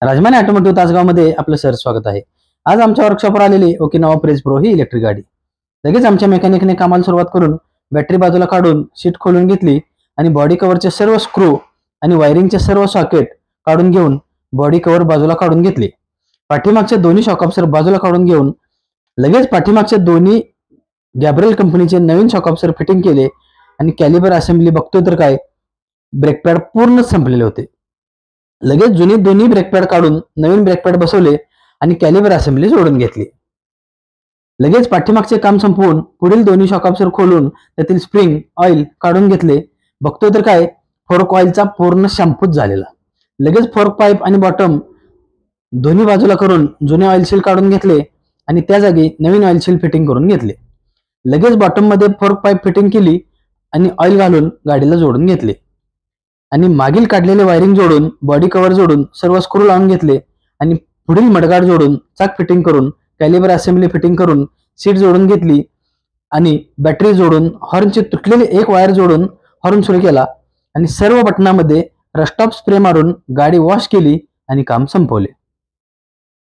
Rajmane automotive तासगावमध्ये आपलं sir स्वागत आहे. आज आमच्या वर्कशॉपवर आलेली ओकिनावा प्रेस प्रो ही इलेक्ट्रिक गाडी. लगेच आमच्या मेकॅनिकने कामाला सुरुवात करून बॅटरी बाजूला काढून सीट खोलून घेतली आणि बॉडी कव्हरचे सर्व स्क्रू आणि वायरिंगचे सर्व सॉकेट काढून घेऊन बॉडी कव्हर बाजूला काढून घेतली. पाठीमागचे दोन्ही शॉक ऑब्झर्वर बाजूला काढून घेऊन लगेच पाठीमागचे दोन्ही गॅब्रिएल कंपनीचे नवीन शॉक ऑब्झर्वर फिटिंग केले आणि कॅलिबर असेंब्ली बघतोय तर काय, ब्रेक पॅड पूर्ण संपलेले होते. लगेच जुने दोन्ही ब्रेक पॅड काढून नवीन ब्रेक पॅड बसवले आणि कॅलिबर असेंब्ली जोडून घेतली. लगेच पाठीमागचे काम संपवून पुढील दोन्ही शॉक ऑब्झर्वर खोलून त्यातील स्प्रिंग ऑइल काढून घेतले. बघतोय तर काय, फोर्क ऑइलचा पूर्ण शॅम्पूच झालेला. लगेच फोर्क पाईप आणि बॉटम दोन्ही बाजूला करून जुने ऑइल सील काढून घेतले आणि त्या जागी नवीन ऑइल सील फिटिंग करून घेतले. लगेच बॉटम मध्ये फोर्क पाईप फिटिंग केली आणि ऑइल घालून गाडीला जोडून घेतले आणि मागील काढलेले वायरिंग जोडून बॉडी कव्हर जोडून सर्व स्क्रू लावून घेतले आणि पुढील मडगाड जोडून चाक फिटिंग करून कॅलिबर असेंब्ली फिटिंग करून सीट जोडून घेतली आणि बॅटरी जोडून हॉर्नची तुटलेली एक वायर जोडून हॉर्न सुरू केला आणि सर्व बटनामध्ये रस्टॉप स्प्रे मारून गाडी वॉश केली आणि काम संपवले.